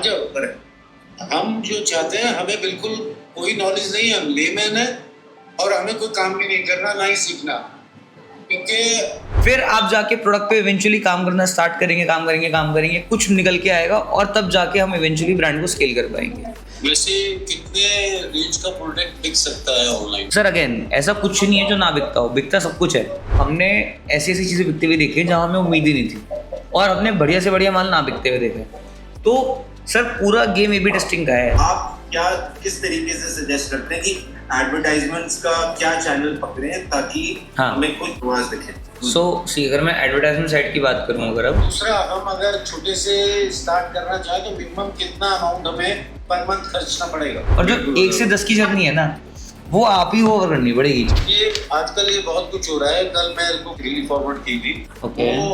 जाओ करें। हम जो चाहते हैं, हमें बिल्कुल कोई नॉलेज नहीं है, हम लेमैन है और हमें कोई काम भी नहीं करना, ना ही सीखना, क्योंकि फिर आप जाके प्रोडक्ट पे इवेंचुअली काम करना स्टार्ट करेंगे, कुछ निकल के आएगा और तब जाके हम इवेंचुअली ब्रांड को स्केल कर पाएंगे। वैसे कितने रेंज का प्रोडक्ट बिक सकता है ऑनलाइन? सर अगेन ऐसा कुछ नहीं है जो ना बिकता हो, बिकता सब कुछ है। हमने ऐसी ऐसी चीज़ें बिकते हुए देखी हैं जहाँ हमें उम्मीद ही नहीं थी और हमने बढ़िया से बढ़िया माल ना बिकते हुए देखे। तो सर पूरा गेम ए बी टेस्टिंग का है। आप क्या किस तरीके से सजेस्ट करते हैं कि एडवर्टाइजमेंट्स का क्या चैनल पकड़ें ताकि हमें कुछ आवाज दिखे? सी अगर मैं एडवर्टाइजमेंट साइड की बात करूँ, अगर अब दूसरा, हम अगर छोटे से स्टार्ट करना चाहें तो मिनिमम कितना अमाउंट हमें पर मंथ खर्चना पड़ेगा? और जो 1 से 10 की जर्नी है ना, वो आप ही ओवर करनी पड़ेगी। ये आजकल ये बहुत कुछ हो रहा है। कल मैं इनको रील फॉरवर्ड की थी, वो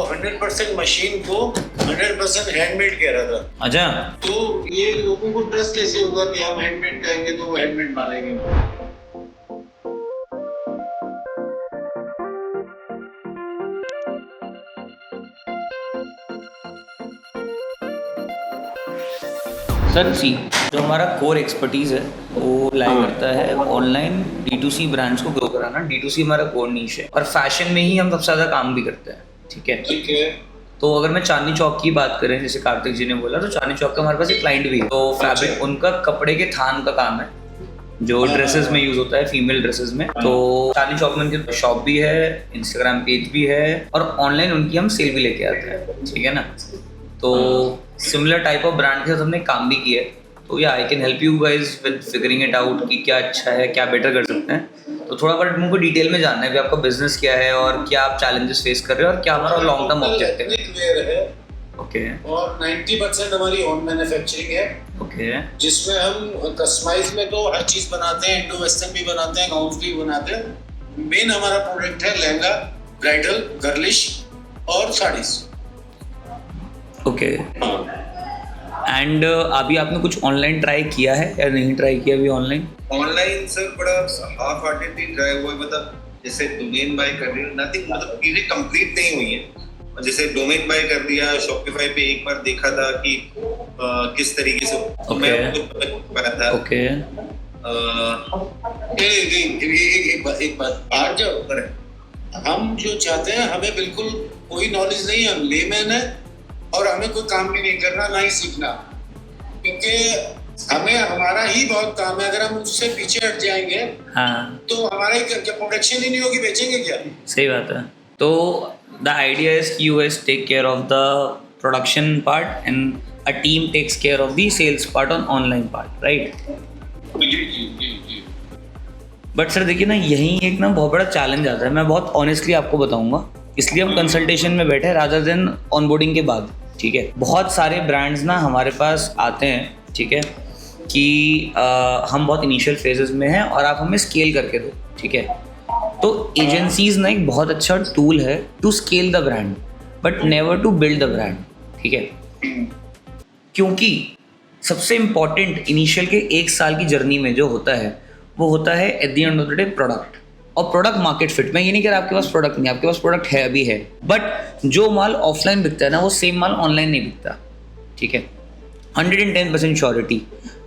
100% मशीन को 100% हैंडमेड कह रहा था। अच्छा, तो ये लोगों को ट्रस्ट कैसे होगा कि हम हैंडमेड कहेंगे तो वो हैंडमेड मानेंगे? सर सी जो हमारा कोर एक्सपर्टीज़ है वो लाई करता है ऑनलाइन D2C ब्रांड्स को ग्रो कराना। D2C हमारा कोर नीश है और फैशन में ही हम सबसे ज़्यादा काम भी करते हैं। ठीक है। तो अगर मैं चांदनी चौक की बात करें, जैसे कार्तिक जी ने बोला, तो चांदनी चौक का हमारे पास एक क्लाइंट भी है। तो फैब्रिक उनका कपड़े के थान का काम है जो ड्रेसेस में यूज होता है, फीमेल ड्रेसेस में। तो चांदनी चौक में उनकी शॉप भी है, इंस्टाग्राम पेज भी है और ऑनलाइन उनकी हम सेल भी लेके आते हैं। ठीक है ना। तो सिमिलर टाइप ऑफ ब्रांड के साथ हमने काम भी किया है। तो या I can help you guys with figuring it out कि क्या अच्छा है, क्या बेटर कर सकते हैं। तो थोड़ा बट मुझको डिटेल में जानना है कि आपका बिजनेस क्या है और क्या आप चैलेंजेस फेस कर रहे हो और क्या हमारा लॉन्ग टर्म ऑब्जेक्टिव है। ओके। और 90% हमारी ओन मैन्युफैक्चरिंग है। ओके। जिसमें हम कस्टमाइज में तो हर चीज बनाते हैं, इंडो वेस्टर्न भी बनाते हैं, गाउन्स भी बनाते हैं। मेन हमारा प्रोडक्ट है लहंगा, ब्राइडल, गर्लिश और साड़ीज। ओके। एंड अभी आपने कुछ ऑनलाइन ट्राई किया है या नहीं ट्राई किया अभी ऑनलाइन? ऑनलाइन सर बड़ा हाफ हार्टेडली ट्राई हुआ है। मतलब जैसे डोमेन बाय कर रही हूँ, नथिंग, मतलब चीजें कंप्लीट नहीं हुई है। जैसे डोमेन बाय कर दिया, शॉपिफाई पे एक बार देखा था कि किस तरीके से मैं पाया था। ओके। एक बात आ जाओ करें। हम जो चाहते हैं, हमें बिल्कुल कोई नॉलेज नहीं है, हम लेमैन है और हमें कोई काम भी नहीं करना, ना ही सीखना, क्योंकि हमें हमारा ही बहुत काम है। अगर हम उससे पीछे हट जाएंगे तो हमारा ही प्रोडक्शन ही नहीं होगी, बेचेंगे क्या? सही बात है। तो द आइडिया इज कि you guys take care of the production part and a team takes care of the sales part on online part, right? जी। बट सर देखिए ना, यही एक ना बहुत बड़ा चैलेंज आता है। मैं बहुत ऑनेस्टली आपको बताऊंगा, इसलिए हम कंसल्टेशन में बैठे रादर देन ऑनबोर्डिंग के बाद। ठीक है। बहुत सारे ब्रांड्स ना हमारे पास आते हैं, ठीक है, कि हम बहुत इनिशियल फेजेस में हैं और आप हमें स्केल करके दो। ठीक है। तो एजेंसीज ना एक बहुत अच्छा टूल है to scale the brand but never to build the brand. ठीक है। क्योंकि सबसे इम्पॉर्टेंट इनिशियल के 1 साल की जर्नी में जो होता है वो होता है eight the end of the day product और प्रोडक्ट मार्केट फिट। मैं ये नहीं कह रहा आपके पास प्रोडक्ट नहीं, आपके पास प्रोडक्ट है, अभी है, बट जो माल ऑफलाइन बिकता है ना वो सेम माल ऑनलाइन नहीं बिकता। ठीक है। 110% श्योरिटी।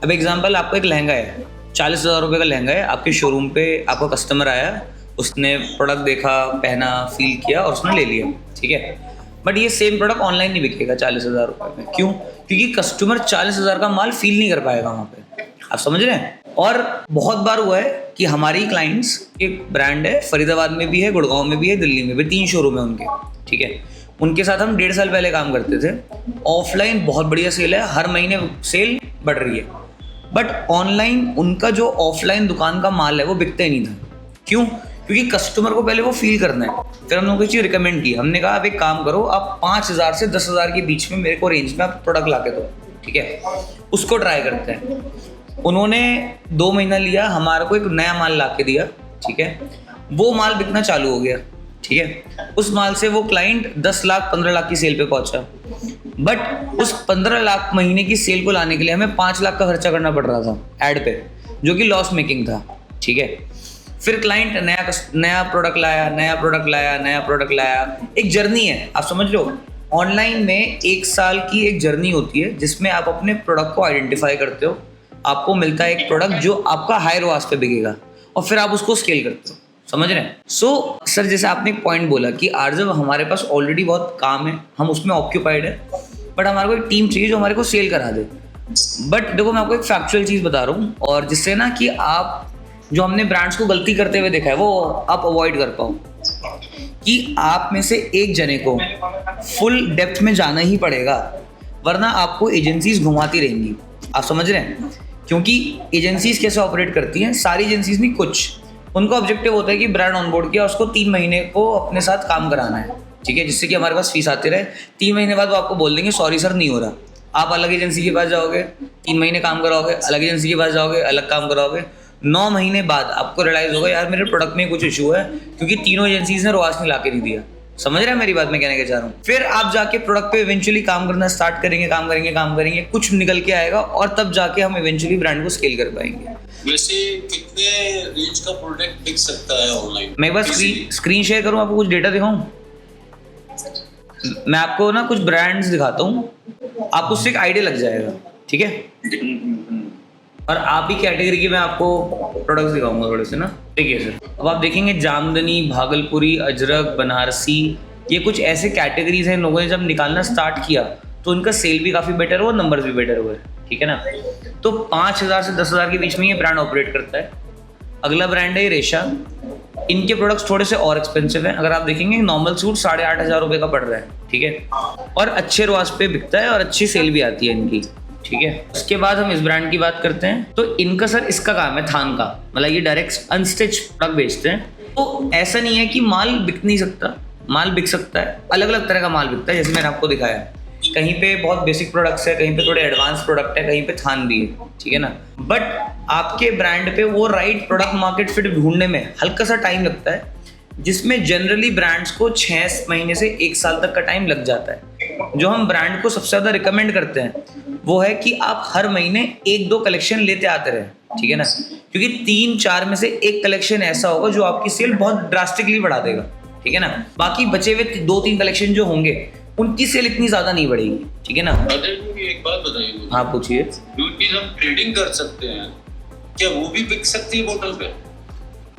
अब एग्जांपल, आपको एक लहंगा है, 40,000 रुपये का लहंगा है, आपके शोरूम पे आपका कस्टमर आया, उसने प्रोडक्ट देखा, पहना, फील किया और उसने ले लिया। ठीक है। बट ये सेम प्रोडक्ट ऑनलाइन नहीं बिकेगा 40,000 रुपये में। क्यों? क्योंकि कस्टमर 40,000 का माल फील नहीं कर पाएगा वहाँ पे। आप समझ रहे हैं? और बहुत बार हुआ है कि हमारी क्लाइंट्स, एक ब्रांड है फरीदाबाद में भी है, गुड़गांव में भी है, दिल्ली में भी, 3 शोरूम है उनके। ठीक है। उनके साथ हम 1.5 साल पहले काम करते थे। ऑफलाइन बहुत बढ़िया सेल है, हर महीने सेल बढ़ रही है, बट ऑनलाइन उनका जो ऑफलाइन दुकान का माल है वो बिकता ही नहीं था। क्यों? क्योंकि कस्टमर को पहले वो फील करना है। फिर हम लोगों को चीज़ रिकमेंड की, हमने कहा आप एक काम करो, आप 5,000 से 10,000 के बीच में मेरे को रेंज में आप प्रोडक्ट ला के दो। ठीक है। उसको ट्राई करते हैं। उन्होंने 2 महीना लिया, हमारे को एक नया माल ला के दिया। ठीक है। वो माल बिकना चालू हो गया। ठीक है। उस माल से वो क्लाइंट 10 लाख 15 लाख की सेल पे पहुंचा, बट उस 15 लाख महीने की सेल को लाने के लिए हमें 5 लाख का खर्चा करना पड़ रहा था एड पे, जो कि लॉस मेकिंग था। ठीक है। फिर क्लाइंट नया प्रोडक्ट लाया, एक जर्नी है, आप समझ लो। ऑनलाइन में 1 साल की एक जर्नी होती है जिसमें आप अपने प्रोडक्ट को आइडेंटिफाई करते हो, आपको मिलता है एक प्रोडक्ट जो आपका हाई ROAS पे बिकेगा और फिर आप उसको स्केल करते हो, समझ रहे हैं? सो सर जैसे आपने एक पॉइंट बोला कि आरजब हमारे पास ऑलरेडी बहुत काम है, हम उसमें ऑक्यूपाइड है, बट हमारे को एक टीम चाहिए जो हमारे को सेल करा दे। बट देखो मैं आपको एक फैक्चुअल चीज़ बता रहा हूँ, और जिससे ना कि आप जो हमने ब्रांड्स को गलती करते हुए देखा है वो आप अवॉइड कर पाओ, कि आप में से एक जने को फुल डेप्थ में जाना ही पड़ेगा, वरना आपको एजेंसीज घुमाती रहेंगी। आप समझ रहे हैं? क्योंकि एजेंसीज कैसे ऑपरेट करती हैं, सारी एजेंसीज नहीं, कुछ उनका ऑब्जेक्टिव होता है कि ब्रांड ऑनबोर्ड किया, उसको 3 महीने को अपने साथ काम कराना है, ठीक है, जिससे कि हमारे पास फीस आते रहे। 3 महीने बाद वो आपको बोल देंगे सॉरी सर नहीं हो रहा। आप अलग एजेंसी के पास जाओगे, 3 महीने काम कराओगे, अलग एजेंसी के पास जाओगे, अलग काम कराओगे, 9 महीने बाद आपको रियलाइज होगा यार मेरे प्रोडक्ट में कुछ इशू है, क्योंकि तीनों एजेंसीज ने ROAS नहीं ला के नहीं दिया। समझ रहे हैं मेरी बात मैं कहने के चाह रहा हूँ? फिर आप जाके प्रोडक्ट पे इवेंचुअली काम करना स्टार्ट करेंगे, काम करेंगे, कुछ निकल के आएगा और तब जाके हम इवेंचुअली ब्रांड को स्केल कर पाएंगे। वैसे कितने रेंज का प्रोडक्ट बिक सकता है ऑनलाइन? मैं बस स्क्रीन शेयर करूँ, आपको कुछ डेटा दिखाऊं? मैं आपको ना कुछ ब्रांड्स दिखाता हूँ, आपको उससे एक आइडिया लग जाएगा, ठीक है? और आप ही कैटेगरी के मैं आपको प्रोडक्ट्स दिखाऊंगा थोड़े से ना, ठीक है सर? अब आप देखेंगे जामदनी, भागलपुरी, अजरक, बनारसी, ये कुछ ऐसे कैटेगरीज हैं, लोगों ने जब निकालना स्टार्ट किया तो उनका सेल भी काफ़ी बेटर हुआ, नंबर्स भी बेटर हुए, ठीक है ना? तो 5,000 से 10,000 के बीच में ये ब्रांड ऑपरेट करता है। अगला ब्रांड है रेशा। इनके प्रोडक्ट्स थोड़े से और एक्सपेंसिव हैं। अगर आप देखेंगे नॉर्मल सूट 8,500 रुपये का पड़ रहा है, ठीक है, और अच्छे ROAS पे बिकता है और अच्छी सेल भी आती है इनकी, ठीक है। उसके बाद हम इस ब्रांड की बात करते हैं, तो इनका सर इसका काम है थान का, मतलब ये डायरेक्ट अनस्टिच प्रोडक्ट बेचते हैं। तो ऐसा नहीं है कि माल बिक नहीं सकता, माल बिक सकता है, अलग अलग तरह का माल बिकता है, जैसे मैंने आपको दिखाया। कहीं पे बहुत बेसिक प्रोडक्ट्स है, कहीं पे थोड़े एडवांस प्रोडक्ट है, कहीं पे थान भी है, ठीक है ना? बट आपके ब्रांड पे वो राइट प्रोडक्ट मार्केट फिट ढूंढने में हल्का सा टाइम लगता है, जिसमें जनरली ब्रांड्स को 6 महीने से 1 साल तक का टाइम लग जाता है। जो हम ब्रांड को सबसे ज़्यादा रिकमेंड करते हैं वो है कि आप हर महीने 1-2 कलेक्शन लेते आते रहे, ठीक है ना? क्योंकि 3-4 में से एक कलेक्शन ऐसा होगा जो आपकी सेल बहुत ड्रास्टिकली बढ़ा देगा, ठीक है ना? बाकी बचे हुए 2-3 कलेक्शन जो होंगे उनकी सेल इतनी ज्यादा नहीं बढ़ेगी, ठीक है ना? एक बात बताइए मुझे। हाँ पूछिए। जो चीज हम ट्रेडिंग कर सकते हैं, क्या वो भी बिक सकती है बोतल पे?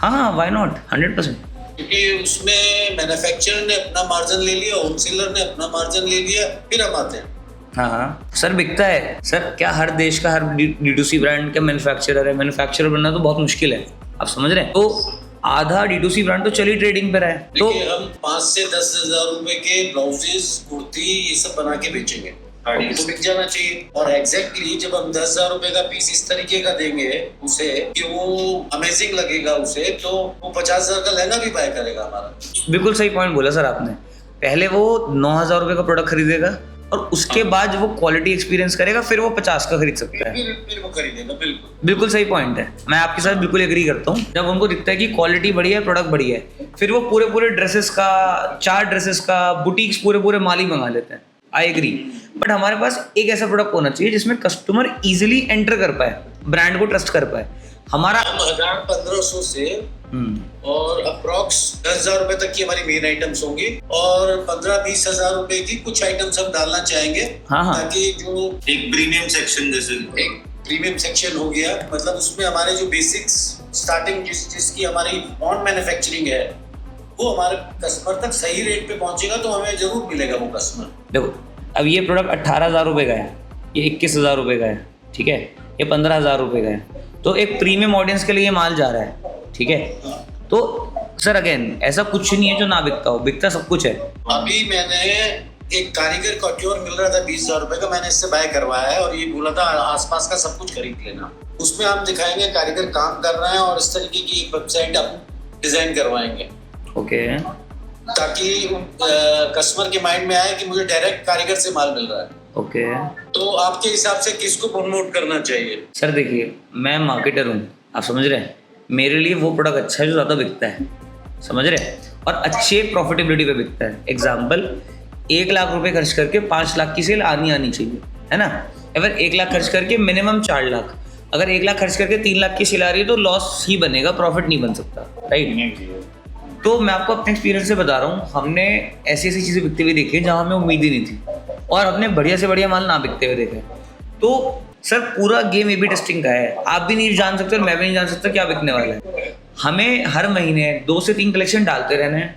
हाँ व्हाई नॉट, 100%। क्योंकि उसमें मैन्युफैक्चरर ने अपना मार्जिन ले लिया, होलसेलर ने अपना मार्जिन ले लिया, फिर हम आते हैं। हाँ सर बिकता है सर। क्या हर देश का हर D2C ब्रांड का मैन्युफैक्चरर है? मैन्युफैक्चरर बनना तो बहुत मुश्किल है, आप समझ रहे हैं? तो आधा D2C ब्रांड तो चलिए ट्रेडिंग पे रहा है। तो हम 5 से 10,000 रुपए के ब्लाउजेस, कुर्ती ये सब बना के बेचेंगे, तो बिक जाना चाहिए। और एग्जैक्टली जब हम 10,000 रुपए का पीस इस तरीके का देंगे उसे कि वो अमेजिंग लगेगा उसे, तो वो 50,000 का लहंगा भी बाय करेगा हमारा। बिल्कुल सही पॉइंट बोला सर आपने। पहले वो 9,000 रुपए का प्रोडक्ट खरीदेगा और उसके बाद वो क्वालिटी एक्सपीरियंस करेगा, फिर वो 50 का खरीद सकता है। फिर वो खरीदेगा। बिल्कुल सही पॉइंट है, मैं आपके साथ बिल्कुल एग्री करता हूँ। जब उनको दिखता है कि क्वालिटी बढ़िया है, प्रोडक्ट बढ़िया है, फिर वो पूरे ड्रेसेस का, 4 ड्रेसेस का बुटीक्स पूरे माल ही मंगा लेते हैं। I agree. बट हमारे पास एक ऐसा प्रोडक्ट होना चाहिए जिसमें कस्टमर इजीली एंटर कर पाए, ब्रांड को ट्रस्ट कर पाए। हमारा 1,000-1,500 से और अप्रॉक्स 10,000 रुपए तक की हमारी मेन आइटम्स होंगी, और 15-20 हजार रुपए की कुछ आइटम्स हम डालना चाहेंगे। हाँ। ताकि जो एक प्रीमियम सेक्शन, जैसे एक प्रीमियम सेक्शन हो गया, मतलब उसमें हमारे जो बेसिक्स स्टार्टिंग जिसकी हमारी ऑन मैन्युफैक्चरिंग है, वो हमारे कस्टमर तक सही रेट पे पहुंचेगा तो हमें जरूर मिलेगा वो कस्टमर। देखो अब ये प्रोडक्ट 18,000 रुपये का है, ये 21,000 रुपये का है, ठीक है, ये 15,000 रुपये का है, तो एक प्रीमियम ऑडियंस के लिए माल जा रहा है, ठीक है। तो सर अगेन ऐसा कुछ नहीं है जो ना बिकता हो, बिकता सब कुछ है। अभी मैंने एक कारीगर कॉट्योर मिल रहा था 20,000 रुपए का, मैंने इससे बाय करवाया है और ये बोला था आसपास का सब कुछ खरीद लेना। उसमें हम दिखाएंगे कारीगर काम कर रहा है और इस तरीके की एक वेबसाइट हम डिजाइन करवाएंगे, ओके, ताकि कस्टमर के माइंड में आए कि मुझे डायरेक्ट कारीगर से माल मिल रहा है। ओके। तो आपके हिसाब से किसको प्रमोट करना चाहिए? सर देखिए मैं मार्केटर हूँ, आप समझ रहे हैं, मेरे लिए वो प्रोडक्ट अच्छा है जो ज़्यादा बिकता है, समझ रहे हैं, और अच्छे प्रॉफिटेबिलिटी पे बिकता है। एग्जाम्पल, 1 लाख रुपए खर्च करके 5 लाख की सेल आनी चाहिए, है ना? अगर 1 लाख खर्च करके मिनिमम 4 लाख, अगर 1 लाख खर्च करके 3 लाख की सेल आ रही है तो लॉस ही बनेगा, प्रॉफिट नहीं बन सकता, राइट? तो मैं आपको अपने एक्सपीरियंस से बता रहा हूँ, हमने ऐसी ऐसी चीज़ें बिकते हुए देखी है जहाँ हमें उम्मीद ही नहीं थी, और हमने बढ़िया से बढ़िया माल ना बिकते हुए देखा है। तो सर पूरा गेम ए बी टेस्टिंग का है, आप भी नहीं जान सकते और मैं भी नहीं जान सकता क्या बिकने वाला है। हमें हर महीने 2 से 3 कलेक्शन डालते रहना है,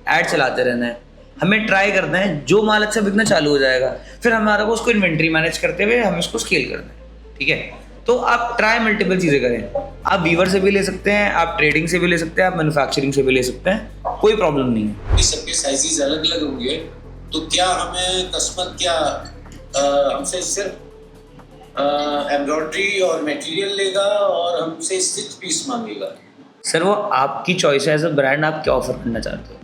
ऐड चलाते रहना है, हमें ट्राई करना है, जो माल अच्छा बिकना चालू हो जाएगा फिर हमारा को उसको इन्वेंट्री मैनेज करते हुए हमें उसको स्केल करना है, ठीक है। तो आप ट्राई मल्टीपल चीज़ें करें, आप वीवर से भी ले सकते हैं, आप ट्रेडिंग से भी ले सकते हैं, आप मैन्युफैक्चरिंग से भी ले सकते हैं, कोई प्रॉब्लम नहीं है। सबके साइजेस अलग अलग होंगे, तो क्या हमें कस्टमर क्या हमसे सिर्फ एम्ब्रॉयडरी और मटेरियल लेगा और हमसे स्टिच पीस मांगेगा? सर वो आपकी चॉइस है, एज अ ब्रांड आप क्या ऑफर करना चाहते हो।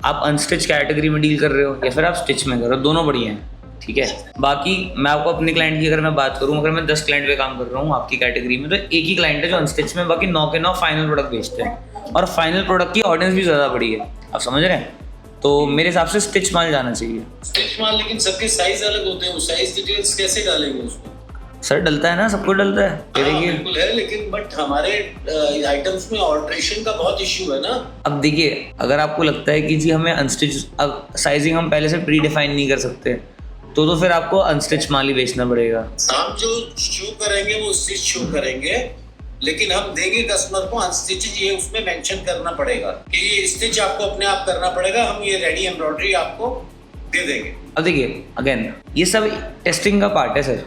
आप अनस्टिच कैटेगरी में डील कर रहे हो या फिर आप स्टिच में कर रहे हो, दोनों बढ़िया हैं, ठीक है। बाकी मैं आपको अपने क्लाइंट की अगर मैं बात करूँ, अगर मैं 10 क्लाइंट पे काम कर रहा हूँ आपकी कैटेगरी में, तो एक ही क्लाइंट है जो अनस्टिच में, बाकी 9 के 9 फाइनल प्रोडक्ट बेचते हैं, और फाइनल प्रोडक्ट की ऑडियंस भी ज़्यादा बड़ी है, आप समझ रहे हैं। तो मेरे हिसाब से स्टिच माल जाना चाहिए। स्टिच माल, लेकिन सबके साइज अलग होते हैं, वो साइज डिटेल्स कैसे डालेंगे उसमें? सर डलता है ना, सबको डलता है। हाँ, बिल्कुल है, लेकिन बट हमारे आइटम्स में ऑल्ट्रेशन का बहुत इश्यू है ना। अब देखिए, अगर आपको लगता है कि जी हमें अनस्टिच, अब साइजिंग हम पहले से प्री डिफाइन नहीं कर सकते, तो फिर आपको अनस्टिच माल ही बेचना पड़ेगा। हम जो शो करेंगे वो स्टिच शो करेंगे, लेकिन हम देंगे कस्टमर को अनस्टिच, ये उसमें मेंशन करना पड़ेगा कि ये स्टिच आपको अपने आप करना पड़ेगा, हम ये रेडी एम्ब्रॉयडरी आपको दे देंगे। अब देखिए, अगेन ये सब टेस्टिंग का पार्ट है सर।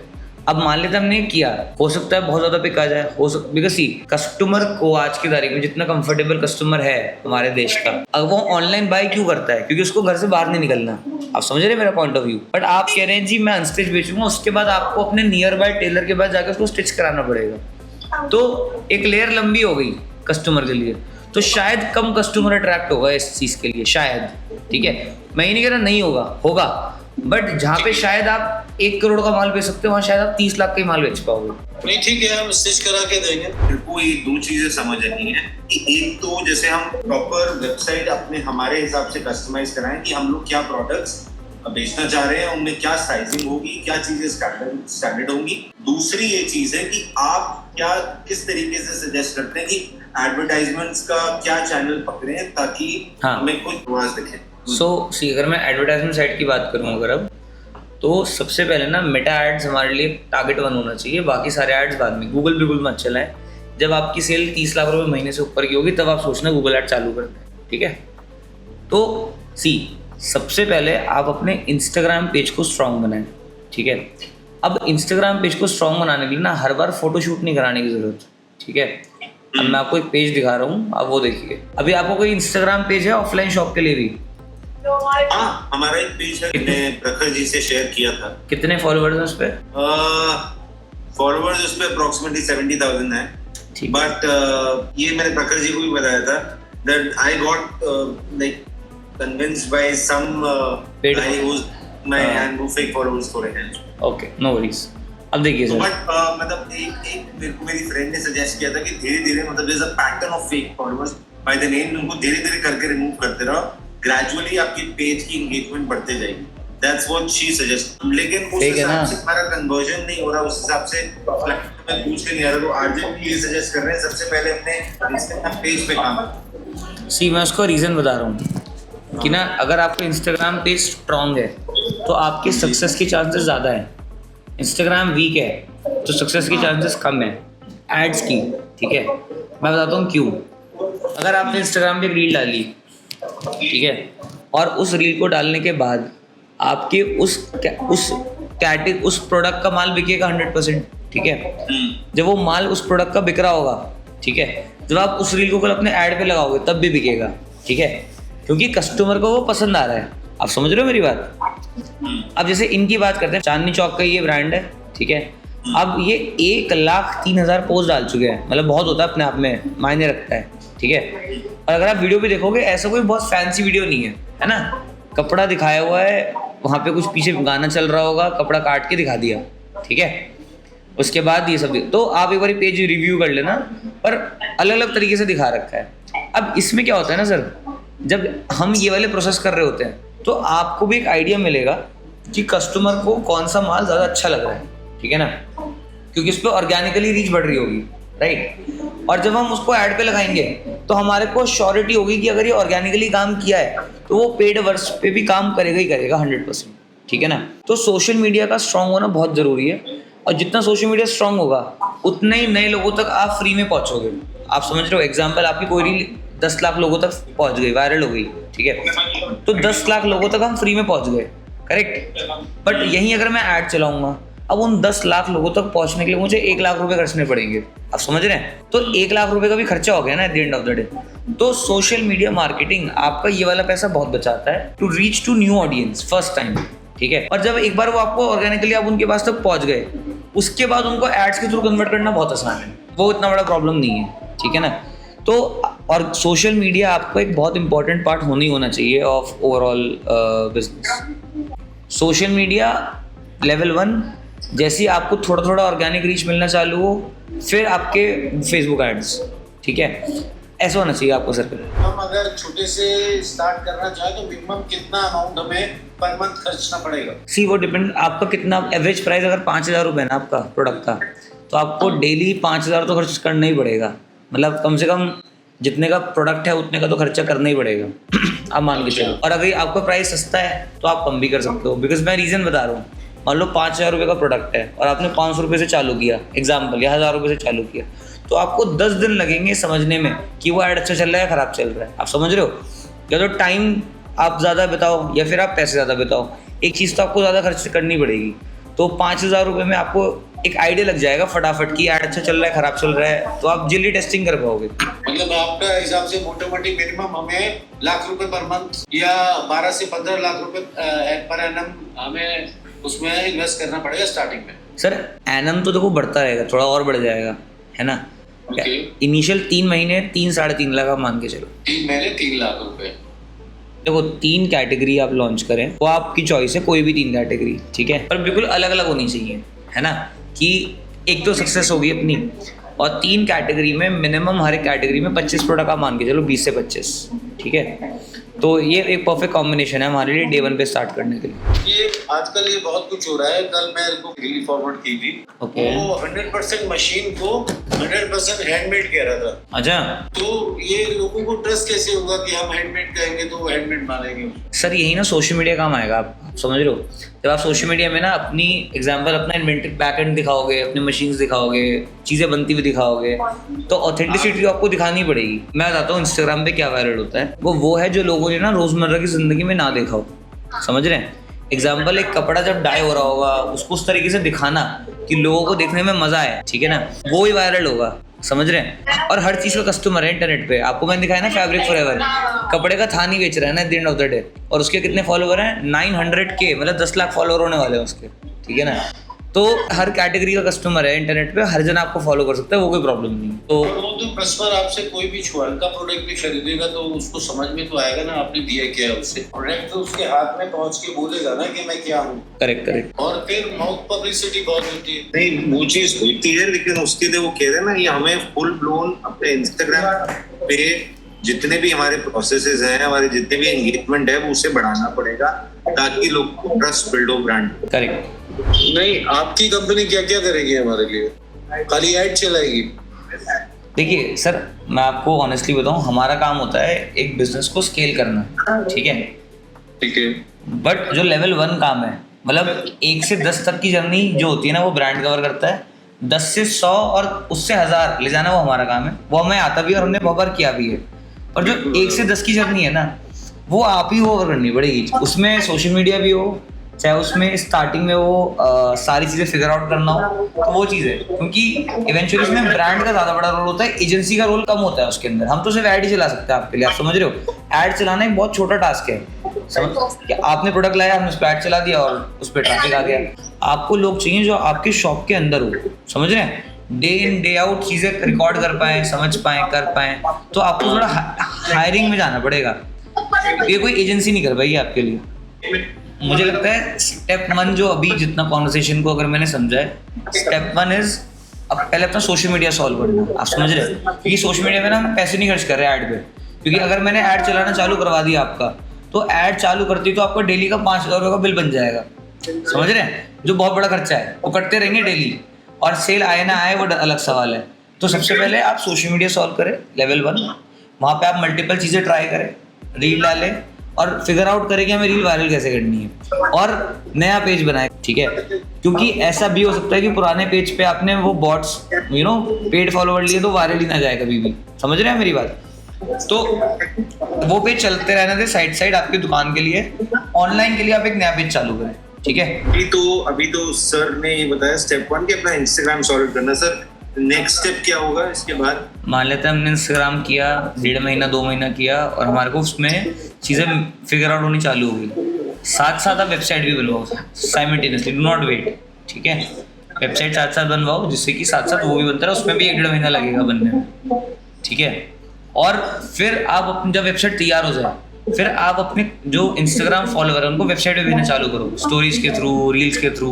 अब मान लेते हमने किया, हो सकता है बहुत ज़्यादा पिका जाए, बिकॉज सी कस्टमर को आज की तारीख में जितना कंफर्टेबल कस्टमर है हमारे देश का, अब वो ऑनलाइन बाय क्यों करता है? क्योंकि उसको घर से बाहर नहीं निकलना। आप समझ रहे हैं मेरा पॉइंट ऑफ व्यू। बट आप कह रहे हैं जी मैं अनस्टिच बेचूंगा, उसके बाद आपको अपने नियर बाय टेलर के पास जाकर उसको स्टिच कराना पड़ेगा, तो एक लेयर लंबी हो गई कस्टमर के लिए। तो शायद कम कस्टमर अट्रैक्ट होगा इस चीज़ के लिए, शायद, ठीक है। मैं ये नहीं कह रहा नहीं होगा, होगा, बट जहाँ पे शायद आप 1 करोड़ का माल बेच सकते हो, वहाँ शायद आप 30 लाख का ही माल बेच पाओगे। नहीं, ठीक है, हम स्टिच करा के देंगे। मेरे को ये 2 चीजें समझ नहीं है कि एक तो जैसे हम प्रॉपर वेबसाइट अपने हमारे हिसाब से कस्टमाइज कराएं कि हम लोग क्या प्रोडक्ट्स बेचना चाह रहे हैं, उनमें क्या साइजिंग होगी, क्या चीजें स्टैंडर्ड होंगी। दूसरी ये चीज है कि आप क्या किस तरीके से सजेस्ट करते हैं कि एडवर्टाइजमेंट्स का क्या चैनल पकड़े ताकि हमें कुछ आवाज दिखे। सी अगर मैं एडवर्टाइजमेंट साइट की बात करूँ अगर अब, तो सबसे पहले ना मेटा एड्स हमारे लिए टारगेट 1 होना चाहिए, बाकी सारे एड्स बाद में। गूगल बिल्कुल मत चलाएं। जब आपकी सेल 30 लाख रुपए महीने से ऊपर की होगी तब आप सोचना गूगल एड चालू करते हैं, ठीक है। तो सबसे पहले आप अपने इंस्टाग्राम पेज को स्ट्रॉन्ग बनाएं, ठीक है। अब इंस्टाग्राम पेज को स्ट्रॉन्ग बनाने के लिए ना हर बार फोटोशूट नहीं कराने की जरूरत, ठीक है। अब मैं आपको एक पेज दिखा रहा हूँ, आप वो देखिए। अभी आपको कोई इंस्टाग्राम पेज है ऑफलाइन शॉप के लिए भी? हाँ, हमारा एक पेज है, मैंने प्रखर जी से शेयर किया था। कितने फॉलोअर्स हैं उस पे? फॉलोअर्स उस पे अप्रोक्सीमेटली 70,000 है, बट ये मैंने प्रखर जी को भी बताया था that I got like convinced by some guy who's my and who fake followers for it. Okay, no worries. अब देखिए सर, बट मतलब एक मेरी फ्रेंड ने सजेस्ट किया था कि धीरे-धीरे मतलब there's a pattern of fake followers by the name, उनको धीरे-धीरे करके रिमूव करते रहो, ग्रेजुअली आपकी पेज की एंगेजमेंट बढ़ते जाएगी। That's what she suggests. लेकिन उस हिसाब से हमारा कन्वर्जन नहीं हो रहा, उस हिसाब से मैं पूछ के नहीं आ रहा, तो आज ये सजेस्ट कर रहे हैं सबसे पहले अपने पेज पे काम करो। मैं उसको रीजन बता रहा हूँ कि ना अगर आपका इंस्टाग्राम पेज स्ट्रॉन्ग है तो आपके सक्सेस की चांसेस ज़्यादा है। इंस्टाग्राम वीक है तो सक्सेस की चांसेस कम है एड्स की, ठीक है। मैं बताता हूँ क्यों। अगर आपने इंस्टाग्राम पे रील डाली, ठीक है, और उस रील को डालने के बाद आपके उस प्रोडक्ट का माल बिकेगा 100%, ठीक है। जब वो माल उस प्रोडक्ट का बिक रहा होगा, ठीक है, जब आप उस रील को कल अपने ऐड पे लगाओगे तब भी बिकेगा, ठीक है, क्योंकि कस्टमर को वो पसंद आ रहा है। आप समझ रहे हो मेरी बात? अब जैसे इनकी बात करते हैं, चांदनी चौक का ये ब्रांड है, ठीक है। अब ये 1,03,000 पोस्ट डाल चुके हैं, मतलब बहुत होता है, अपने आप में मायने रखता है, ठीक है। और अगर आप वीडियो भी देखोगे, ऐसा कोई बहुत फैंसी वीडियो नहीं है ना। कपड़ा दिखाया हुआ है, वहाँ पे कुछ पीछे गाना चल रहा होगा, कपड़ा काट के दिखा दिया, ठीक है। उसके बाद ये सब, तो आप एक बार पेज रिव्यू कर लेना, पर अलग अलग तरीके से दिखा रखा है। अब इसमें क्या होता है ना सर, जब हम ये वाले प्रोसेस कर रहे होते हैं तो आपको भी एक आइडिया मिलेगा कि कस्टमर को कौन सा माल ज़्यादा अच्छा लग रहा है, ठीक है ना, क्योंकि उस पर ऑर्गेनिकली रीच बढ़ रही होगी, राइट। और जब हम उसको ऐड पे लगाएंगे तो हमारे को श्योरिटी होगी कि अगर ये ऑर्गेनिकली काम किया है तो वो पेड वर्स पे भी काम करेगा ही करेगा 100%, ठीक है ना। तो सोशल मीडिया का स्ट्रांग होना बहुत ज़रूरी है, और जितना सोशल मीडिया स्ट्रांग होगा उतने ही नए लोगों तक आप फ्री में पहुंचोगे। आप समझ रहे हो, एग्जाम्पल आपकी कोई रील 10 लाख लोगों तक पहुंच गई, वायरल हो गई, ठीक है, तो 10 लाख लोगों तक हम फ्री में पहुंच गए, करेक्ट। बट यहीं अगर मैं ऐड चलाऊंगा, अब उन 10 लाख लोगों तक पहुंचने के लिए मुझे 1 लाख रुपए खर्चने पड़ेंगे, आप समझ रहे हैं, तो 1 लाख रुपए का भी खर्चा हो गया ना at the end of the day. तो सोशल मीडिया मार्केटिंग आपका ये वाला पैसा बहुत बचाता है to reach to new audience first time, ठीक है। और जब एक बार वो आपको ऑर्गेनिकली आप उनके पास तक पहुंच गए, उसके बाद उनको एड्स के थ्रू कन्वर्ट करना बहुत आसान है, वो इतना बड़ा प्रॉब्लम नहीं है, ठीक है ना। तो और सोशल मीडिया आपको एक बहुत इंपॉर्टेंट पार्ट होना चाहिए of overall business. Social media level 1, जैसे ही आपको थोड़ा थोड़ा ऑर्गेनिक रीच मिलना चालू हो, फिर आपके फेसबुक एड्स, ठीक है, ऐसा होना चाहिए आपको सर्कल। हम अगर छोटे से स्टार्ट करना चाहें तो मिनिमम कितना अमाउंट हमें पर मंथ खर्चना पड़ेगा? सी वो डिपेंड, आपका कितना एवरेज प्राइस अगर 5,000 रुपये है ना आपका प्रोडक्ट का, तो आपको डेली 5,000 तो खर्च करना ही पड़ेगा, मतलब कम से कम जितने का प्रोडक्ट है उतने का तो खर्चा करना ही पड़ेगा आप मान के चलो। और अगर आपका प्राइस सस्ता है तो आप कम भी कर सकते हो, बिकॉज मैं रीज़न बता रहा हूँ। मान लो 5,000 रुपये का प्रोडक्ट है और आपने 500 रुपये से चालू किया एग्जाम्पल, या 1,000 रुपये से चालू किया, तो आपको 10 दिन लगेंगे समझने में कि वो ऐड अच्छा चल रहा है ख़राब चल रहा है, आप समझ रहे हो। या तो टाइम आप ज़्यादा बिताओ या फिर आप पैसे ज़्यादा बिताओ, एक चीज़ तो आपको ज़्यादा खर्च करनी पड़ेगी। तो 5,000 रुपये में आपको एक आइडिया लग जाएगा फटाफट कि ऐड अच्छा चल रहा है ख़राब चल रहा है, तो आप जल्दी टेस्टिंग कर पाओगे। मतलब आपका हिसाब से मोटे मोटी मिनिमम हमें लाख रुपए पर मंथ या 12 से 15 लाख रुपए पर एनम हमें उसमें इन्वेस्ट करना पड़ेगा स्टार्टिंग में। सर एनम तो देखो बढ़ता रहेगा, थोड़ा और बढ़ जाएगा, है ना। इनिशियल 3 महीने 3-3.5 लाख आप मान के चलो। 3 महीने 3 लाख रुपए। देखो 3 कैटेगरी आप लॉन्च करें, वो आपकी चॉइस है, कोई भी 3 कैटेगरी, ठीक है, पर बिल्कुल अलग अलग होनी चाहिए, है ना, कि एक तो सक्सेस होगी अपनी, और 3 कैटेगरी में मिनिमम हर एक कैटेगरी में 25 प्रोडक्ट आप मान के चलो, 20 से 25, ठीक है। तो ये एक परफेक्ट कॉम्बिनेशन है हमारे लिए डे 1 पे स्टार्ट करने के लिए। ये आजकल ये बहुत कुछ हो रहा है। कल मैं इनको रील फॉरवर्ड की थी, वो 100% मशीन को 100% हैंडमेड कह रहा था। अच्छा, तो ये लोगों को ट्रस्ट कैसे होगा कि हम हैंडमेड कहेंगे तो वो हैंडमेड मानेंगे? सर यही ना सोशल मीडिया काम आएगा, आप समझ रहे हो। जब आप सोशल मीडिया में ना अपनी एग्जांपल अपना इन्वेंटरी बैकएंड दिखाओगे, अपनी मशीन्स दिखाओगे, चीज़ें बनती हुई दिखाओगे, तो ऑथेंटिसिटी आपको दिखानी पड़ेगी। मैं बताता हूँ इंस्टाग्राम पे क्या वायरल होता है, वो है जो लोगों ने ना रोज़मर्रा की ज़िंदगी में ना देखा हो, समझ रहे हैं। एग्जाम्पल, एक कपड़ा जब डाई हो रहा होगा उसको उस तरीके से दिखाना कि लोगों को देखने में मज़ा आए, ठीक है ना, वो ही वायरल होगा, समझ रहे हैं। और हर चीज़ का कस्टमर है इंटरनेट पे। आपको मैंने दिखाया ना फैब्रिक फॉरएवर, कपड़े का थान ही बेच रहा है ना at the end of the day, और उसके कितने फॉलोवर हैं? 900K, मतलब 10 लाख फॉलोवर होने वाले हैं उसके, ठीक है ना। तो हर कैटेगरी का कस्टमर है इंटरनेट पे, हर जन आपको फॉलो कर सकता है, वो कोई प्रॉब्लम नहीं। तो वो तो कस्टमर आपसे कोई भी हल्का प्रोडक्ट भी खरीदेगा तो उसको समझ में तो आएगा ना आपने दिया क्या है उससे। प्रोडक्ट तो उसके हाथ में पहुंच के बोलेगा ना कि मैं क्या हूँ। करेक्ट। और फिर माउथ पब्लिसिटी बहुत होती है। नहीं, वो चीज होती है, लेकिन उसके लिए वो कह रहे हैं ना, ये हमें फुल ब्लोन अपने इंस्टाग्राम पे जितने भी हमारे प्रोसेसेस हैं, हमारे जितने भी एंगेजमेंट है, वो उसे बढ़ाना पड़ेगा ताकि लोग को ट्रस्ट बिल्ड हो ब्रांड। करेक्ट। नहीं, आपकी कंपनी क्या क्या करेगी हमारे लिए? खाली ऐड चलाएगी? देखिए सर, मैं आपको ऑनेस्टली बताऊं, हमारा काम होता है एक बिजनेस को स्केल करना, ठीक है। बट जो लेवल 1 काम है, मतलब 1 से 10 तक की जर्नी जो होती है ना, वो ब्रांड कवर करता है। 10 से 100 और उससे 1000 ले जाना वो हमारा काम है, वो हमें आता भी है और हमने बहुत बार किया भी है। और जो 1 से 10 की जर्नी है ना, वो आप ही ओवर करनी पड़ेगी। उसमें सोशल मीडिया भी हो, चाहे उसमें स्टार्टिंग में वो सारी चीज़ें फिगर आउट करना हो, तो वो चीज़ है। क्योंकि इवेंचुअली उसमें ब्रांड का ज़्यादा बड़ा रोल होता है, एजेंसी का रोल कम होता है उसके अंदर। हम तो सिर्फ ऐड ही चला सकते हैं आपके लिए, आप समझ रहे हो। ऐड चलाना एक बहुत छोटा टास्क है, समझ कि आपने प्रोडक्ट लाया, हमने उस पर ऐड चला दिया और उस पर ट्रैफिक आ गया। आपको लोग चाहिए जो आपके शॉप के अंदर हो, समझ रहे हैं, डे इन डे आउट चीज़ें रिकॉर्ड कर पाएँ, समझ पाएँ, कर पाएँ। तो आपको थोड़ा हायरिंग में जाना पड़ेगा, ये कोई एजेंसी नहीं कर पाएगी आपके लिए। मुझे लगता है स्टेप 1 जो अभी जितना कॉन्वर्सेशन को अगर मैंने समझा है, स्टेप 1 इज अब पहले अपना सोशल मीडिया सॉल्व करना। आप समझ रहे हैं, क्योंकि सोशल मीडिया में ना हम पैसे नहीं खर्च कर रहे ऐड पे। क्योंकि अगर मैंने ऐड चलाना चालू करवा दिया आपका, तो ऐड चालू करती तो आपका डेली का 5,000 रुपये का बिल बन जाएगा, समझ रहे हैं, जो बहुत बड़ा खर्चा है, वो करते रहेंगे डेली। और सेल आए ना आए वो अलग सवाल है। तो सबसे पहले आप सोशल मीडिया सॉल्व करें लेवल 1, वहाँ पे आप मल्टीपल चीज़ें ट्राई करें, रील डालें और फिगर आउट करें कि हमें रील वायरल कैसे करनी है और नया पेज बनाए, ठीक है। क्योंकि ऐसा भी हो सकता है कि पुराने पेज पे आपने वो बॉट्स पेड फॉलोवर लिए तो वायरल ही ना जाए कभी भी, समझ रहे हैं मेरी बात। तो वो पेज चलते रहने दे साइड साइड आपकी दुकान के लिए। ऑनलाइन के लिए आप एक नया पेज चालू करें, ठीक है। अभी तो सर ने ये बताया स्टेप 1 कि अपना इंस्टाग्राम सॉर्ट करना। सर नेक्स्ट स्टेप क्या होगा इसके बाद? मान लेते हैं हमने इंस्टाग्राम किया 1.5 महीना 2 महीना किया और हमारे को उसमें चीज़ें फिगर आउट होनी चालू हो गई, साथ साथ आप वेबसाइट भी बनवाओ साइमल्टेनियसली, डू नॉट वेट, ठीक है। वेबसाइट साथ साथ बनवाओ जिससे कि साथ साथ वो भी बनता है, उसमें भी 1.5 महीना लगेगा बनने में, ठीक है। और फिर आप अपनी जब वेबसाइट तैयार हो जाए फिर आप अपने जो इंस्टाग्राम फॉलोवर है उनको वेबसाइट पे भेजना चालू करो, स्टोरीज के थ्रू, रील्स के थ्रू,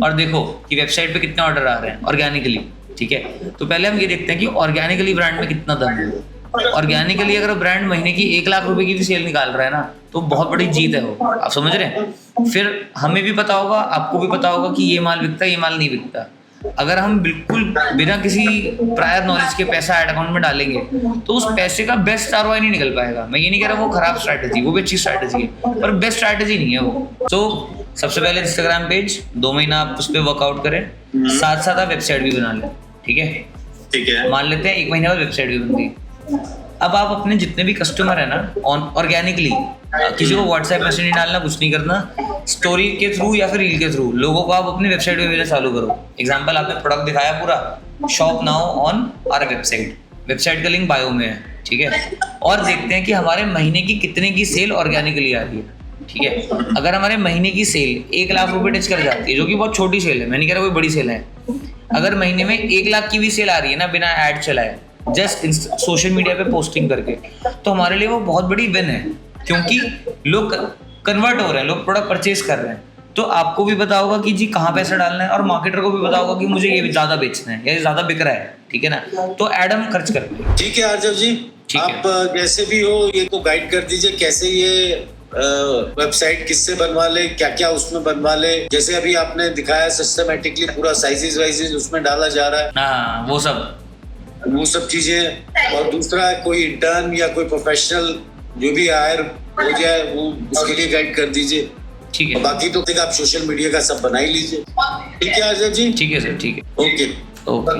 और देखो कि वेबसाइट पे कितने ऑर्डर आ रहे हैं ऑर्गेनिकली, ठीक है। तो पहले हम ये देखते हैं कि ऑर्गेनिकली ब्रांड में कितना दम है। ऑर्गेनिकली अगर ब्रांड महीने की 1 लाख रुपए की भी सेल निकाल रहा है ना तो बहुत बड़ी जीत है वो, आप समझ रहे हैं। फिर हमें भी पता होगा, आपको भी पता होगा कि ये माल बिकता है, ये माल नहीं बिकता। अगर हम बिल्कुल बिना किसी प्रायर नॉलेज के पैसा ऐड अकाउंट में डालेंगे तो उस पैसे का बेस्ट ROI नहीं निकल पाएगा। मैं ये नहीं कह रहा वो खराब स्ट्रैटेजी, वो भी अच्छी स्ट्रैटेजी है, पर बेस्ट स्ट्रैटेजी नहीं है वो। तो सबसे पहले इंस्टाग्राम पेज 2 महीना आप उस पर वर्कआउट करें, साथ साथ आप वेबसाइट भी बना लें, ठीक है। ठीक है, मान लेते हैं 1 महीने बाद वेबसाइट भी बन गई। अब आप अपने जितने भी कस्टमर है ना ऑर्गेनिकली, किसी को व्हाट्सएप मैसेज नहीं डालना, कुछ नहीं करना, स्टोरी के थ्रू या फिर रील के थ्रू लोगों को आप अपनी वेबसाइट पे भेजना चालू करो। एग्जांपल आपने प्रोडक्ट दिखाया पूरा, shop now on our website, website का लिंक बायो में है, ठीक है। और देखते हैं कि हमारे महीने की कितने की सेल ऑर्गेनिकली आ रही है, ठीक है। अगर हमारे महीने की सेल 1 लाख रुपए टच कर जाती है, जो कि बहुत छोटी सेल है, मैं नहीं कह रहा कोई बड़ी सेल है, अगर महीने में 1 लाख की भी सेल आ रही है ना बिना ऐड चलाए, जस्ट सोशल मीडिया पे पोस्टिंग करके, तो हमारे लिए वो बहुत बड़ी विन है, क्योंकि लोग कन्वर्ट हो रहे हैं, लोग प्रोडक्ट परचेज कर रहे हैं। तो आपको भी पता होगा कि जी कहाँ पैसा डालना है और मार्केटर को भी पता होगा कि मुझे ये ज़्यादा बेचना है या ये ज़्यादा बिक रहा है, ठीक है ना। तो ऐड हम खर्च करते हैं। ठीक है आर्जव जी, आप जैसे भी हो ये तो गाइड कर दीजिए कैसे ये वेबसाइट किससे बनवा ले, क्या क्या उसमें बनवा ले। जैसे अभी आपने दिखाया सिस्टमेटिकली पूरा साइजेस वाइजेस उसमें डाला जा रहा है, हाँ वो सब चीजें। और दूसरा कोई इंटर्न या कोई प्रोफेशनल जो भी हायर हो जाए वो उसके लिए गाइड कर दीजिए, ठीक है। बाकी तो आप सोशल मीडिया का सब बना ही लीजिए। ठीक है आर्जव जी, ठीक है सर, ठीक है, ओके ओके।